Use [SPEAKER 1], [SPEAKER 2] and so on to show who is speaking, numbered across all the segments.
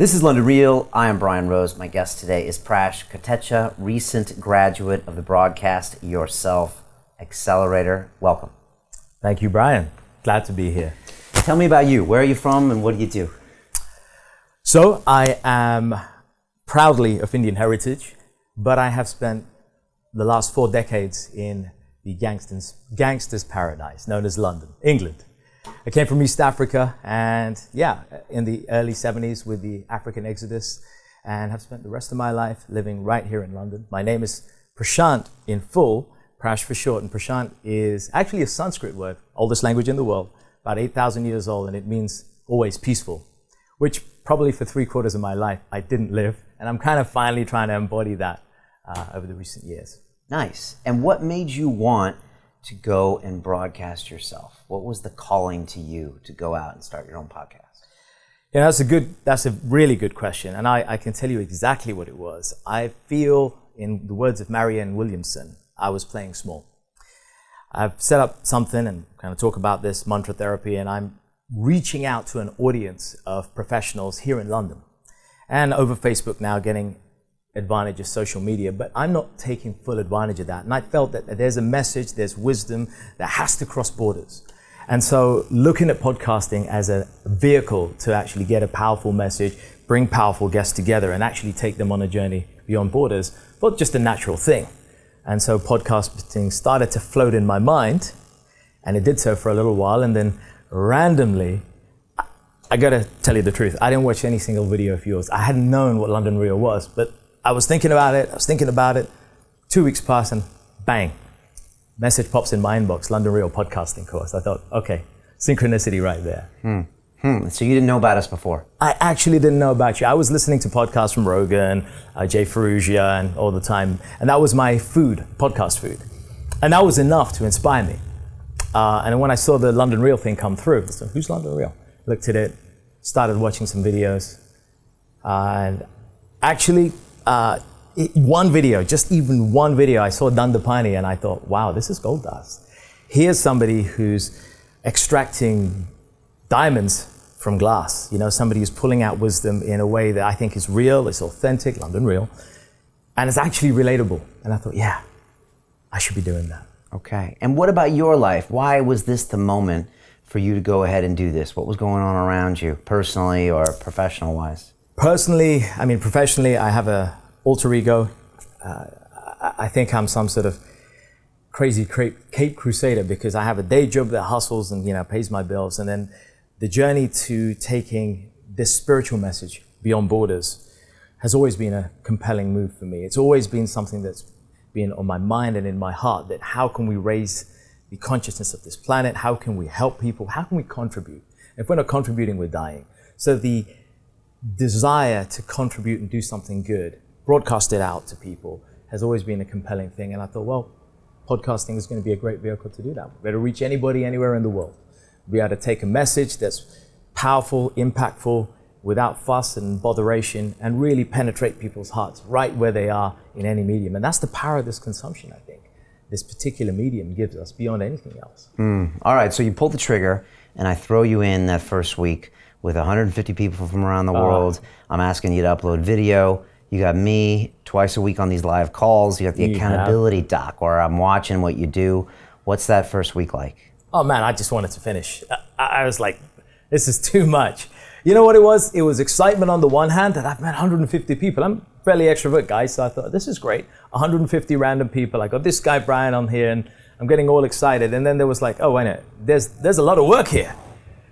[SPEAKER 1] This is London Real. I am Brian Rose. My guest today is Prashant Kotecha, recent graduate of the Broadcast Yourself Accelerator. Welcome.
[SPEAKER 2] Thank you, Brian. Glad to be here.
[SPEAKER 1] Tell me about you. Where are you from and what do you do?
[SPEAKER 2] So I am proudly of Indian heritage, but I have spent the last 4 decades in the gangsters' paradise known as London, England. I came from East Africa and in the early 70s with the African exodus, and have spent the rest of my life living right here in London. My name is Prashant in full, Prash for short, and Prashant is actually a Sanskrit word, oldest language in the world, about 8,000 years old, and it means always peaceful, which probably for 3/4 of my life I didn't live, and I'm kind of finally trying to embody that over the recent years. Nice.
[SPEAKER 1] And what made you want to go and broadcast yourself? What was the calling to you to go out and start your own podcast?
[SPEAKER 2] Yeah, that's a really good question. And I can tell you exactly what it was. I feel, in the words of Marianne Williamson, I was playing small. I've set up something and kind of talk about this mantra therapy, and I'm reaching out to an audience of professionals here in London and over Facebook now, getting advantage of social media, but I'm not taking full advantage of that. And I felt that there's a message, there's wisdom that has to cross borders. And so looking at podcasting as a vehicle to actually get a powerful message, bring powerful guests together and actually take them on a journey beyond borders, felt just a natural thing. And so podcasting started to float in my mind, and it did so for a little while, and then randomly, I gotta tell you the truth, I didn't watch any single video of yours. I hadn't known what London Real was, but I was thinking about it. 2 weeks pass and bang, message pops in my inbox, London Real podcasting course. I thought, okay, synchronicity right there.
[SPEAKER 1] So you didn't know about us before?
[SPEAKER 2] I actually didn't know about you. I was listening to podcasts from Rogan, Jay Ferrugia, and all the time. And that was my food, podcast food. And that was enough to inspire me. And when I saw the London Real thing come through, I said, who's London Real? Looked at it, started watching some videos. And actually, one video, I saw Dandapani and I thought, wow, this is gold dust. Here's somebody who's extracting diamonds from glass, somebody who's pulling out wisdom in a way that I think is real, it's authentic, London Real, and it's actually relatable. And I thought, yeah, I should be doing that.
[SPEAKER 1] Okay, and what about your life? Why was this the moment for you to go ahead and do this? What was going on around you, personally or professional-wise?
[SPEAKER 2] Personally, professionally, I have a alter ego. I think I'm some sort of crazy Cape Crusader because I have a day job that hustles and pays my bills, and then the journey to taking this spiritual message beyond borders has always been a compelling move for me. It's always been something that's been on my mind and in my heart, that how can we raise the consciousness of this planet? How can we help people? How can we contribute? If we're not contributing, we're dying. So the desire to contribute and do something good, broadcast it out to people, has always been a compelling thing. And I thought, well, podcasting is going to be a great vehicle to do that. We're able to reach anybody, anywhere in the world. Be able to take a message that's powerful, impactful, without fuss and botheration, and really penetrate people's hearts right where they are in any medium. And that's the power of this consumption, I think, this particular medium gives us beyond anything else.
[SPEAKER 1] All right, so you pulled the trigger, and I throw you in that first week with 150 people from around the world. I'm asking you to upload video. You got me twice a week on these live calls. You got the accountability doc where I'm watching what you do. What's that first week like?
[SPEAKER 2] Oh man, I just wanted to finish. I was like, this is too much. You know what it was? It was excitement on the one hand that I've met 150 people. I'm a fairly extrovert guy, so I thought, this is great. 150 random people. I got this guy, Brian, on here, and I'm getting all excited. And then there was like, oh, wait a minute, there's a lot of work here.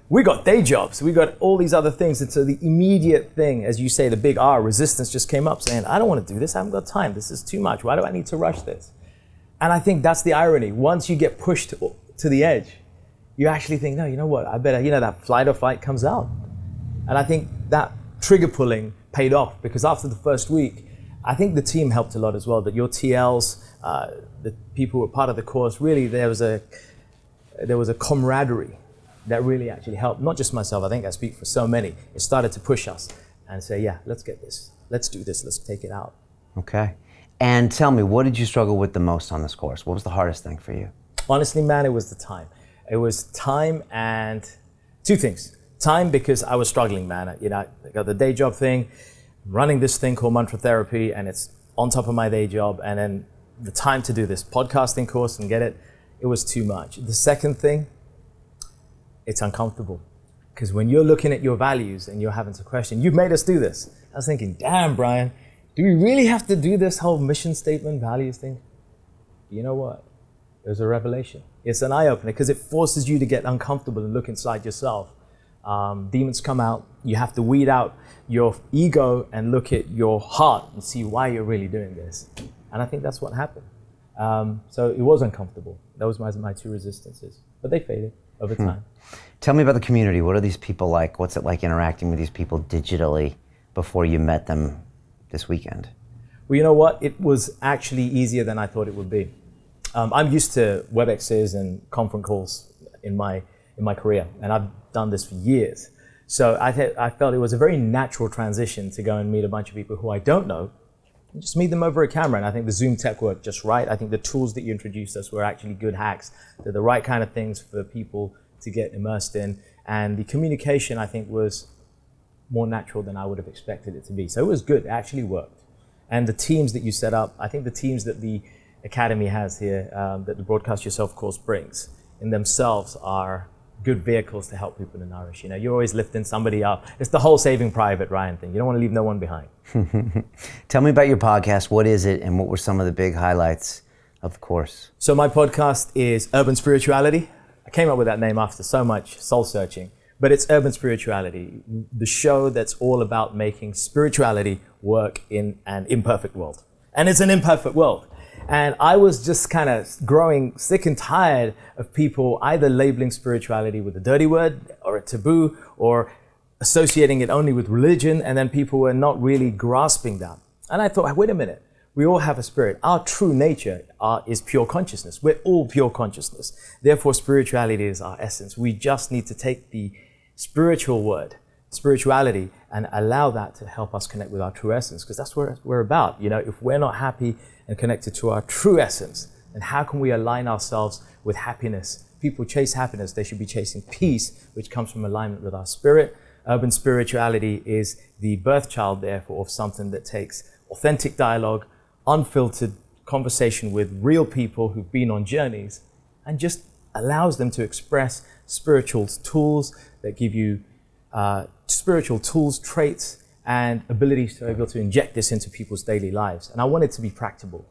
[SPEAKER 2] We got day jobs, we got all these other things. And so the immediate thing, as you say, the big R, resistance just came up saying, I don't want to do this, I haven't got time, this is too much, why do I need to rush this? And I think that's the irony. Once you get pushed to the edge, you actually think, no, you know what, I better, that flight or fight comes out. And I think that trigger pulling paid off, because after the first week, I think the team helped a lot as well, that your TLs, the people who were part of the course, really there was a camaraderie that really actually helped, not just myself, I think I speak for so many. It started to push us and say, yeah, let's get this, let's do this, let's take it out.
[SPEAKER 1] Okay. And tell me, what did you struggle with the most on this course? What was the hardest thing for you?
[SPEAKER 2] Honestly, man, it was the time. It was time and two things. Time because I was struggling, man. You know, I got the day job thing, running this thing called Mantra Therapy, and it's on top of my day job. And then the time to do this podcasting course and get it, it was too much. The second thing, it's uncomfortable. Because when you're looking at your values and you're having to question, you've made us do this. I was thinking, damn, Brian, do we really have to do this whole mission statement, values thing? You know what? It was a revelation. It's an eye-opener because it forces you to get uncomfortable and look inside yourself. Demons come out. You have to weed out your ego and look at your heart and see why you're really doing this. And I think that's what happened. So it was uncomfortable. Those were my two resistances. But they faded over time.
[SPEAKER 1] Tell me about the community. What are these people like? What's it like interacting with these people digitally before you met them this weekend?
[SPEAKER 2] Well, you know what? It was actually easier than I thought it would be. I'm used to WebExes and conference calls in my career, and I've done this for years. So I felt it was a very natural transition to go and meet a bunch of people who I don't know, and just meet them over a camera. And I think the Zoom tech worked just right. I think the tools that you introduced us were actually good hacks. They're the right kind of things for people to get immersed in. And the communication, I think, was more natural than I would have expected it to be. So it was good. It actually worked. And the teams that you set up, I think the teams that the Academy has here, that the Broadcast Yourself course brings, in themselves are good vehicles to help people to nourish. You know, you're always lifting somebody up. It's the whole Saving Private Ryan thing. You don't want to leave no one behind.
[SPEAKER 1] Tell me about your podcast. What is it, and what were some of the big highlights of the course?
[SPEAKER 2] So my podcast is Urban Spirituality. I came up with that name after so much soul searching, but it's Urban Spirituality, the show that's all about making spirituality work in an imperfect world. And it's an imperfect world. And I was just kind of growing sick and tired of people either labeling spirituality with a dirty word or a taboo or associating it only with religion, and then people were not really grasping that. And I thought, wait a minute, we all have a spirit. Our true nature is pure consciousness. We're all pure consciousness. Therefore, spirituality is our essence. We just need to take the spiritual word, spirituality, and allow that to help us connect with our true essence, because that's what we're about. You know, if we're not happy and connected to our true essence, then how can we align ourselves with happiness? People chase happiness. They should be chasing peace, which comes from alignment with our spirit. Urban spirituality is the birth child, therefore, of something that takes authentic dialogue, unfiltered conversation with real people who've been on journeys, and just allows them to express spiritual tools that give you spiritual tools, traits, and abilities to be able to inject this into people's daily lives. And I want it to be practical.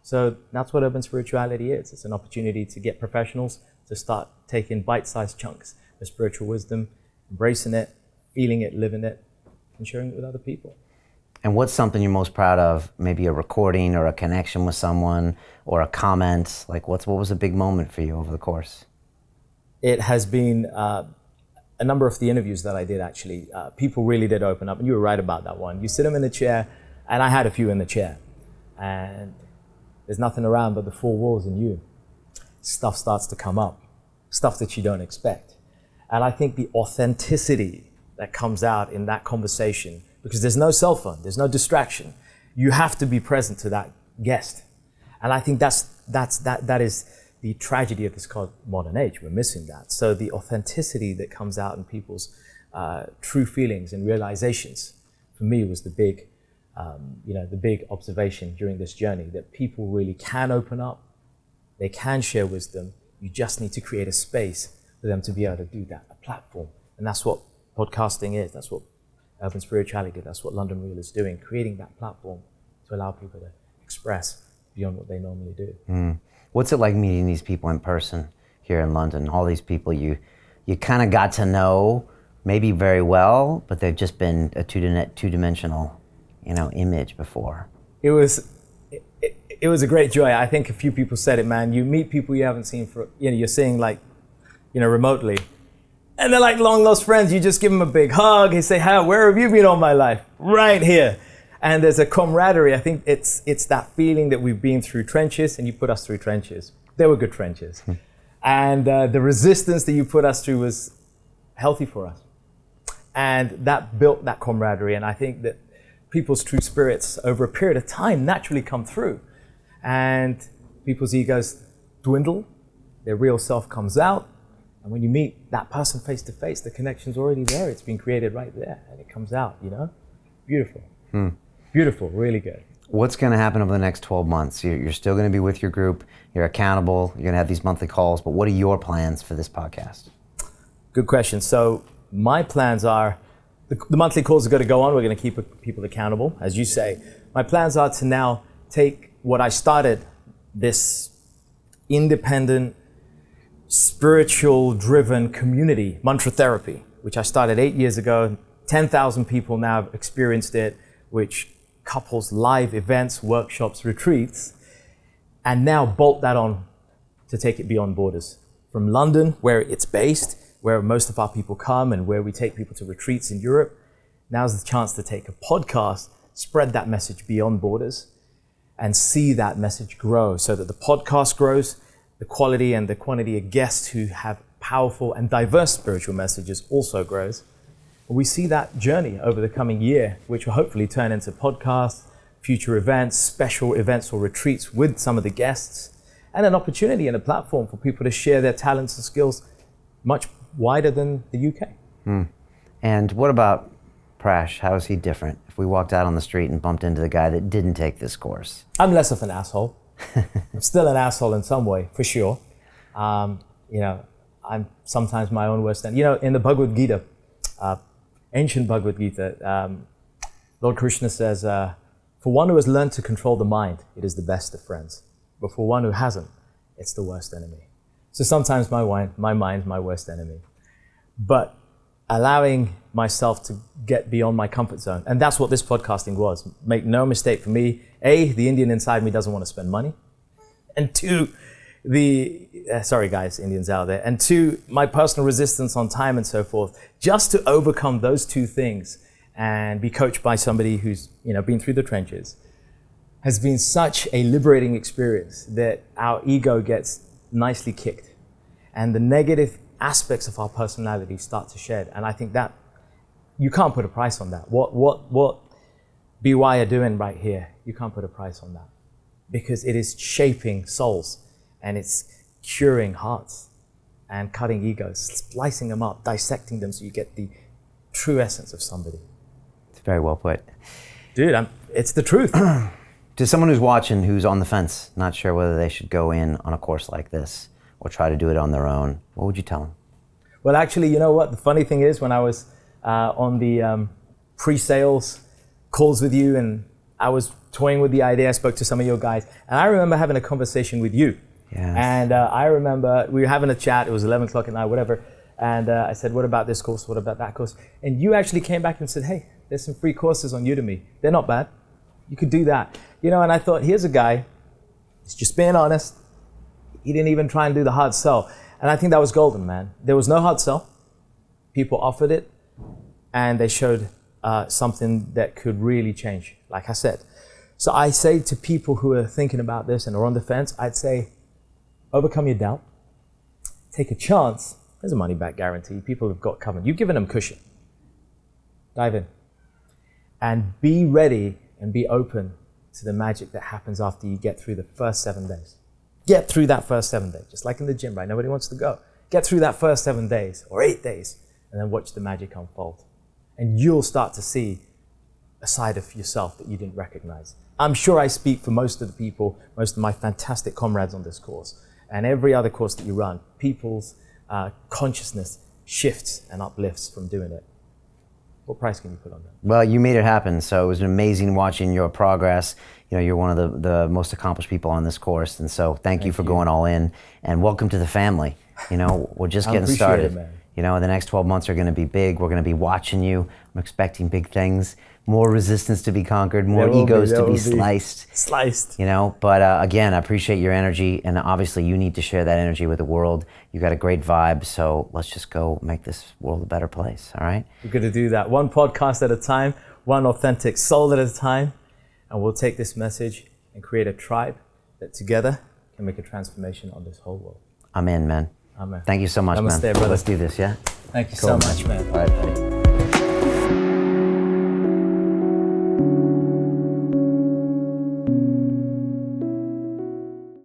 [SPEAKER 2] So that's what urban spirituality is. It's an opportunity to get professionals to start taking bite-sized chunks of spiritual wisdom, embracing it, feeling it, living it, and sharing it with other people.
[SPEAKER 1] And what's something you're most proud of? Maybe a recording or a connection with someone or a comment? Like what was a big moment for you over the course?
[SPEAKER 2] It has been a number of the interviews that I did, actually. People really did open up, and you were right about that one. You sit them in the chair, and I had a few in the chair, and there's nothing around but the four walls and you. Stuff starts to come up, stuff that you don't expect. And I think the authenticity that comes out in that conversation, because there's no cell phone, there's no distraction. You have to be present to that guest. And I think that is the tragedy of this modern age. We're missing that. So the authenticity that comes out in people's true feelings and realizations, for me, was the big, the big observation during this journey, that people really can open up, they can share wisdom. You just need to create a space for them to be able to do that, a platform. And that's what podcasting is. That's what urban spirituality, that's what London Real is doing, creating that platform to allow people to express beyond what they normally do.
[SPEAKER 1] What's it like meeting these people in person here in London? All these people you kind of got to know, maybe very well, but they've just been a two-dimensional, image before.
[SPEAKER 2] It was a great joy. I think a few people said it, man. You meet people you haven't seen for, you're seeing remotely. And they're like long lost friends. You just give them a big hug. You say, where have you been all my life? Right here. And there's a camaraderie. I think it's that feeling that we've been through trenches, and you put us through trenches. They were good trenches. And the resistance that you put us through was healthy for us. And that built that camaraderie. And I think that people's true spirits over a period of time naturally come through. And people's egos dwindle. Their real self comes out. And when you meet that person face to face, the connection's already there. It's been created right there, and it comes out, Beautiful. Beautiful, really good.
[SPEAKER 1] What's going to happen over the next 12 months? You're still going to be with your group. You're accountable. You're going to have these monthly calls. But what are your plans for this podcast?
[SPEAKER 2] Good question. So my plans are, the monthly calls are going to go on. We're going to keep people accountable, as you say. My plans are to now take what I started, this independent, spiritual-driven community, mantra therapy, which I started 8 years ago. 10,000 people now have experienced it, which couples live events, workshops, retreats, and now bolt that on to take it beyond borders. From London, where it's based, where most of our people come and where we take people to retreats in Europe, now's the chance to take a podcast, spread that message beyond borders, and see that message grow so that the podcast grows, the quality and the quantity of guests who have powerful and diverse spiritual messages also grows. We see that journey over the coming year, which will hopefully turn into podcasts, future events, special events or retreats with some of the guests, and an opportunity and a platform for people to share their talents and skills much wider than the UK.
[SPEAKER 1] And what about Prash? How is he different? If we walked out on the street and bumped into the guy that didn't take this course?
[SPEAKER 2] I'm less of an asshole. I'm still an asshole in some way, for sure. I'm sometimes my own worst enemy. In the Bhagavad Gita, ancient Bhagavad Gita, Lord Krishna says, for one who has learned to control the mind, it is the best of friends. But for one who hasn't, it's the worst enemy. So sometimes my mind's my worst enemy. But allowing myself to get beyond my comfort zone, and that's what this podcasting was. Make no mistake, for me, A, the Indian inside me doesn't want to spend money. And two, sorry guys, Indians out there. And two, my personal resistance on time and so forth. Just to overcome those two things and be coached by somebody who's been through the trenches has been such a liberating experience that our ego gets nicely kicked and the negative aspects of our personality start to shed. And I think that you can't put a price on that. What BY are doing right here, you can't put a price on that, because it is shaping souls and it's curing hearts and cutting egos, splicing them up, dissecting them so you get the true essence of somebody.
[SPEAKER 1] It's very well put.
[SPEAKER 2] Dude, it's the truth.
[SPEAKER 1] To someone who's watching, who's on the fence, not sure whether they should go in on a course like this or try to do it on their own, what would you tell them?
[SPEAKER 2] Well, actually, you know what? The funny thing is, when I was on the pre-sales calls with you and I was toying with the idea, I spoke to some of your guys, and I remember having a conversation with you.
[SPEAKER 1] Yes.
[SPEAKER 2] And I remember we were having a chat, it was 11 o'clock at night, whatever, and I said, what about this course, what about that course? And you actually came back and said, hey, there's some free courses on Udemy. They're not bad. You could do that. And I thought, here's a guy, he's just being honest. He didn't even try and do the hard sell. And I think that was golden, man. There was no hard sell. People offered it, and they showed something that could really change, like I said. So I say to people who are thinking about this and are on the fence, I'd say, overcome your doubt, take a chance. There's a money-back guarantee. People have got covered. You've given them cushion. Dive in. And be ready and be open to the magic that happens after you get through the first 7 days. Get through that first 7 days, just like in the gym, right? Nobody wants to go. Get through that first 7 days or 8 days, and then watch the magic unfold. And you'll start to see a side of yourself that you didn't recognize. I'm sure I speak for most of the people, most of my fantastic comrades on this course, and every other course that you run. People's consciousness shifts and uplifts from doing it. What price can you put on that?
[SPEAKER 1] Well, you made it happen, so it was amazing watching your progress. You're one of the most accomplished people on this course, and so thank you for going all in, and welcome to the family. We're just getting started.
[SPEAKER 2] Man.
[SPEAKER 1] The next 12 months are going to be big. We're going to be watching you. I'm expecting big things, more resistance to be conquered, more egos to be sliced. But again, I appreciate your energy, and obviously you need to share that energy with the world. You got a great vibe, so let's just go make this world a better place, all right?
[SPEAKER 2] We're going to do that one podcast at a time, one authentic soul at a time, and we'll take this message and create a tribe that together can make a transformation on this whole world.
[SPEAKER 1] I'm in, man.
[SPEAKER 2] Amen.
[SPEAKER 1] Thank you so much,
[SPEAKER 2] Namaste,
[SPEAKER 1] man.
[SPEAKER 2] brother.
[SPEAKER 1] Let's do this, yeah?
[SPEAKER 2] Thank you so much, man.
[SPEAKER 1] All right, buddy.